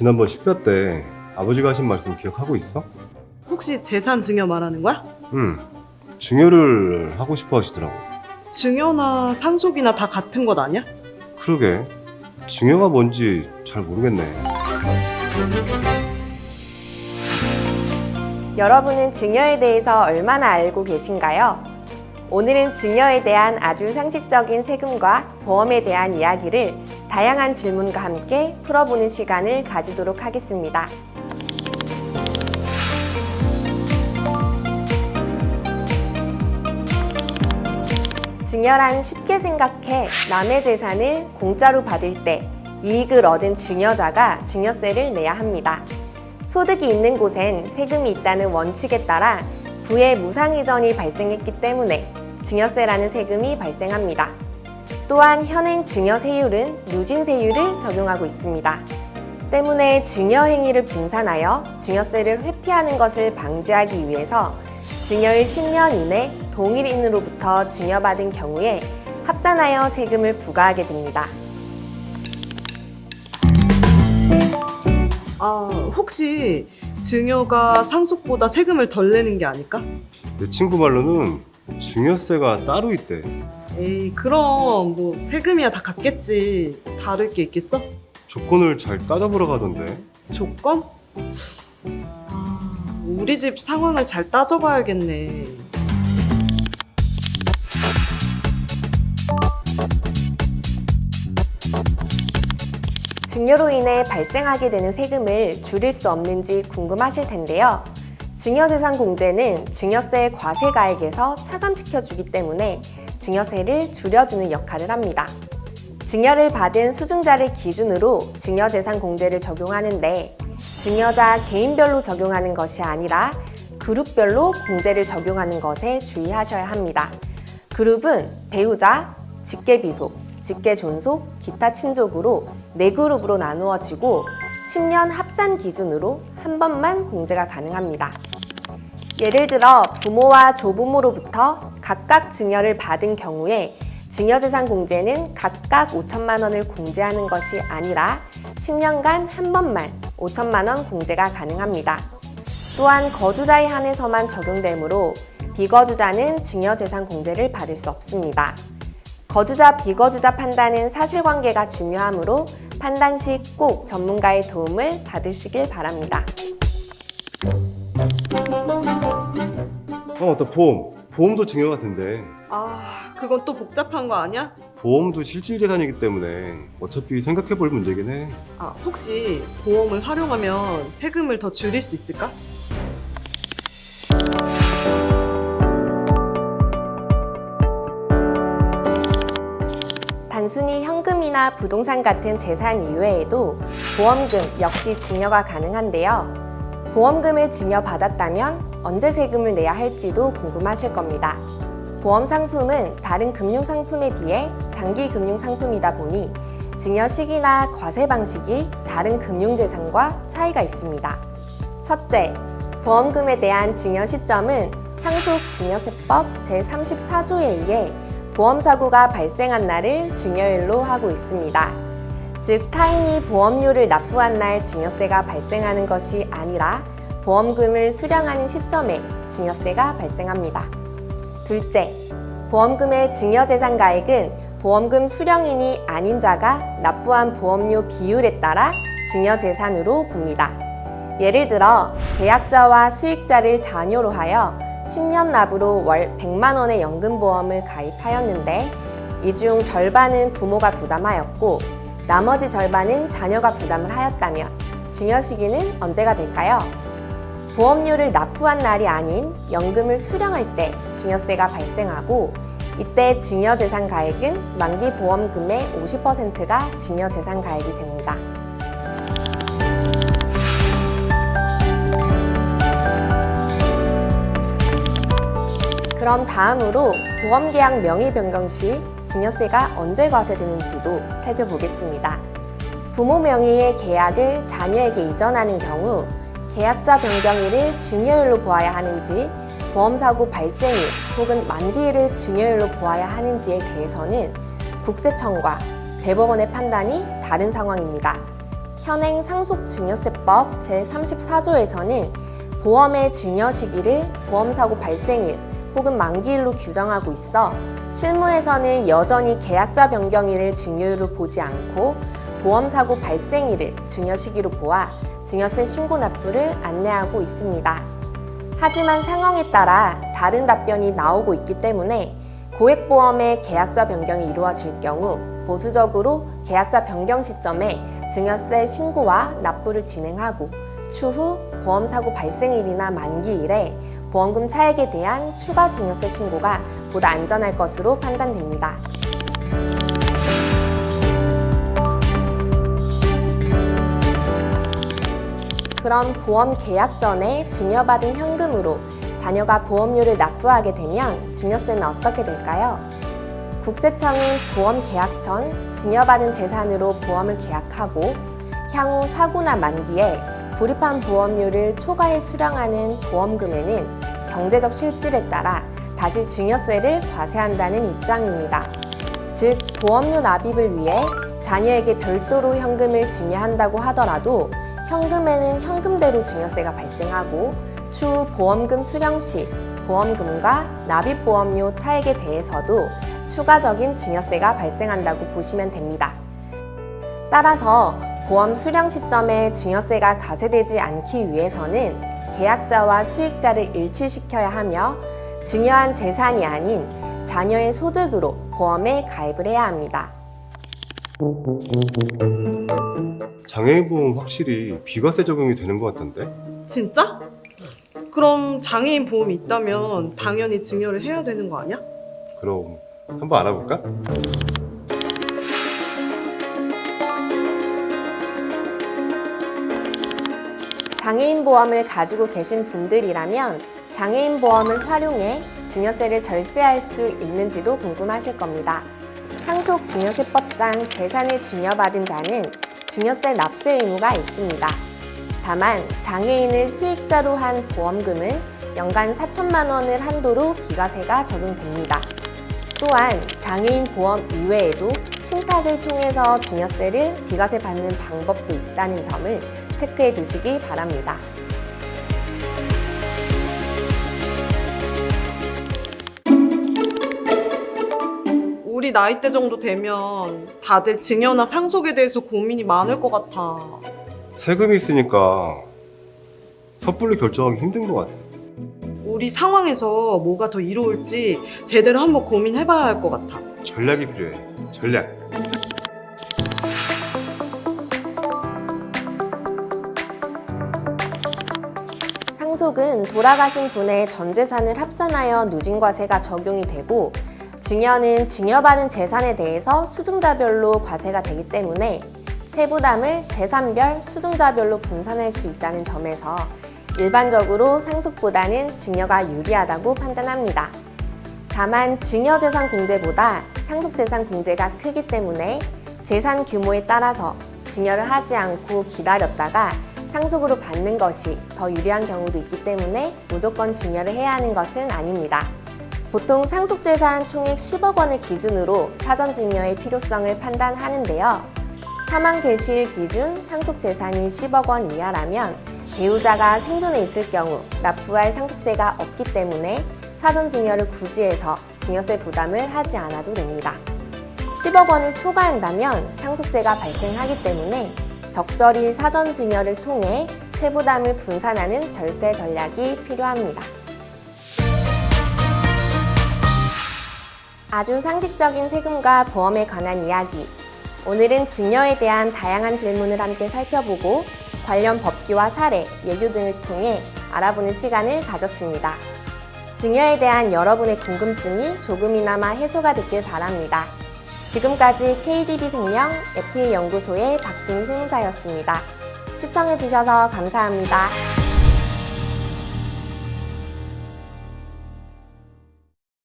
지난번 식사 때 아버지가 하신 말씀 기억하고 있어? 혹시 재산 증여 말하는 거야? 응. 증여를 하고 싶어 하시더라고. 증여나 상속이나 다 같은 것 아니야? 그러게. 증여가 뭔지 잘 모르겠네. 여러분은 증여에 대해서 얼마나 알고 계신가요? 오늘은 증여에 대한 아주 상식적인 세금과 보험에 대한 이야기를 다양한 질문과 함께 풀어보는 시간을 가지도록 하겠습니다. 증여란 쉽게 생각해 남의 재산을 공짜로 받을 때 이익을 얻은 증여자가 증여세를 내야 합니다. 소득이 있는 곳엔 세금이 있다는 원칙에 따라 부의 무상이전이 발생했기 때문에 증여세라는 세금이 발생합니다. 또한 현행 증여세율은 누진세율을 적용하고 있습니다. 때문에 증여행위를 분산하여 증여세를 회피하는 것을 방지하기 위해서 증여일 10년 이내 동일인으로부터 증여받은 경우에 합산하여 세금을 부과하게 됩니다. 혹시 증여가 상속보다 세금을 덜 내는 게 아닐까? 내 친구 말로는 증여세가 따로 있대. 에이, 그럼 뭐 세금이야 다 같겠지. 다를 게 있겠어? 조건을 잘 따져보러 가던데. 조건? 우리 집 상황을 잘 따져봐야겠네. 증여로 인해 발생하게 되는 세금을 줄일 수 없는지 궁금하실 텐데요. 증여재산 공제는 증여세 과세가액에서 차감시켜주기 때문에 증여세를 줄여주는 역할을 합니다. 증여를 받은 수증자를 기준으로 증여재산 공제를 적용하는데 증여자 개인별로 적용하는 것이 아니라 그룹별로 공제를 적용하는 것에 주의하셔야 합니다. 그룹은 배우자, 직계비속, 직계존속, 기타 친족으로 4그룹으로 나누어지고 10년 합산 기준으로 한 번만 공제가 가능합니다. 예를 들어 부모와 조부모로부터 각각 증여를 받은 경우에 증여재산 공제는 각각 5천만 원을 공제하는 것이 아니라 10년간 한 번만 5천만 원 공제가 가능합니다. 또한 거주자에 한해서만 적용되므로 비거주자는 증여재산 공제를 받을 수 없습니다. 거주자, 비거주자 판단은 사실관계가 중요하므로 판단 시 꼭 전문가의 도움을 받으시길 바랍니다. 맞다. 보험도 증여가 된대. 그건 또 복잡한 거 아니야? 보험도 실질재산이기 때문에 어차피 생각해볼 문제긴 해. 혹시 보험을 활용하면 세금을 더 줄일 수 있을까? 단순히 현금이나 부동산 같은 재산 이외에도 보험금 역시 증여가 가능한데요. 보험금을 증여받았다면 언제 세금을 내야 할지도 궁금하실 겁니다. 보험 상품은 다른 금융 상품에 비해 장기 금융 상품이다 보니 증여 시기나 과세 방식이 다른 금융 재산과 차이가 있습니다. 첫째, 보험금에 대한 증여 시점은 상속증여세법 제34조에 의해 보험사고가 발생한 날을 증여일로 하고 있습니다. 즉, 타인이 보험료를 납부한 날 증여세가 발생하는 것이 아니라 보험금을 수령하는 시점에 증여세가 발생합니다. 둘째, 보험금의 증여재산가액은 보험금 수령인이 아닌 자가 납부한 보험료 비율에 따라 증여재산으로 봅니다. 예를 들어 계약자와 수익자를 자녀로 하여 10년 납으로 월 100만 원의 연금보험을 가입하였는데 이 중 절반은 부모가 부담하였고 나머지 절반은 자녀가 부담을 하였다면 증여 시기는 언제가 될까요? 보험료를 납부한 날이 아닌 연금을 수령할 때 증여세가 발생하고 이때 증여재산가액은 만기 보험금의 50%가 증여재산가액이 됩니다. 그럼 다음으로 보험계약 명의 변경 시 증여세가 언제 과세되는지도 살펴보겠습니다. 부모 명의의 계약을 자녀에게 이전하는 경우 계약자 변경일을 증여일로 보아야 하는지 보험사고 발생일 혹은 만기일을 증여일로 보아야 하는지에 대해서는 국세청과 대법원의 판단이 다른 상황입니다. 현행 상속증여세법 제34조에서는 보험의 증여 시기를 보험사고 발생일 혹은 만기일로 규정하고 있어 실무에서는 여전히 계약자 변경일을 증여일로 보지 않고 보험사고 발생일을 증여 시기로 보아 증여세 신고 납부를 안내하고 있습니다. 하지만 상황에 따라 다른 답변이 나오고 있기 때문에 고액보험의 계약자 변경이 이루어질 경우 보수적으로 계약자 변경 시점에 증여세 신고와 납부를 진행하고 추후 보험사고 발생일이나 만기일에 보험금 차액에 대한 추가 증여세 신고가 보다 안전할 것으로 판단됩니다. 그럼 보험 계약 전에 증여받은 현금으로 자녀가 보험료를 납부하게 되면 증여세는 어떻게 될까요? 국세청은 보험 계약 전 증여받은 재산으로 보험을 계약하고 향후 사고나 만기에 불입한 보험료를 초과해 수령하는 보험금에는 경제적 실질에 따라 다시 증여세를 과세한다는 입장입니다. 즉, 보험료 납입을 위해 자녀에게 별도로 현금을 증여한다고 하더라도 현금에는 현금대로 증여세가 발생하고 추후 보험금 수령 시 보험금과 납입보험료 차액에 대해서도 추가적인 증여세가 발생한다고 보시면 됩니다. 따라서 보험 수령 시점에 증여세가 가세되지 않기 위해서는 계약자와 수익자를 일치시켜야 하며 증여한 재산이 아닌 자녀의 소득으로 보험에 가입을 해야 합니다. 장애인 보험 확실히 비과세 적용이 되는 것 같던데? 진짜? 그럼 장애인 보험이 있다면 당연히 증여를 해야 되는 거 아니야? 그럼 한번 알아볼까? 장애인 보험을 가지고 계신 분들이라면 장애인 보험을 활용해 증여세를 절세할 수 있는지도 궁금하실 겁니다. 상속증여세법상 재산을 증여받은 자는 증여세 납세 의무가 있습니다. 다만 장애인을 수익자로 한 보험금은 연간 4천만 원을 한도로 비과세가 적용됩니다. 또한 장애인 보험 이외에도 신탁을 통해서 증여세를 비과세 받는 방법도 있다는 점을 체크해 두시기 바랍니다. 우리 나이대 정도 되면 다들 증여나 상속에 대해서 고민이 많을 것 같아. 세금이 있으니까 섣불리 결정하기 힘든 것 같아. 우리 상황에서 뭐가 더 이로울지 제대로 한번 고민해봐야 할 것 같아. 전략이 필요해. 전략. 상속은 돌아가신 분의 전 재산을 합산하여 누진과세가 적용이 되고 증여는 증여받은 재산에 대해서 수증자별로 과세가 되기 때문에 세부담을 재산별, 수증자별로 분산할 수 있다는 점에서 일반적으로 상속보다는 증여가 유리하다고 판단합니다. 다만 증여재산 공제보다 상속재산 공제가 크기 때문에 재산 규모에 따라서 증여를 하지 않고 기다렸다가 상속으로 받는 것이 더 유리한 경우도 있기 때문에 무조건 증여를 해야 하는 것은 아닙니다. 보통 상속재산 총액 10억 원을 기준으로 사전증여의 필요성을 판단하는데요. 사망 개시일 기준 상속재산이 10억 원 이하라면 배우자가 생존해 있을 경우 납부할 상속세가 없기 때문에 사전증여를 굳이 해서 증여세 부담을 하지 않아도 됩니다. 10억 원을 초과한다면 상속세가 발생하기 때문에 적절히 사전증여를 통해 세부담을 분산하는 절세 전략이 필요합니다. 아주 상식적인 세금과 보험에 관한 이야기. 오늘은 증여에 대한 다양한 질문을 함께 살펴보고 관련 법규와 사례, 예규 등을 통해 알아보는 시간을 가졌습니다. 증여에 대한 여러분의 궁금증이 조금이나마 해소가 됐길 바랍니다. 지금까지 KDB생명 FA연구소의 박진희 세무사였습니다. 시청해주셔서 감사합니다.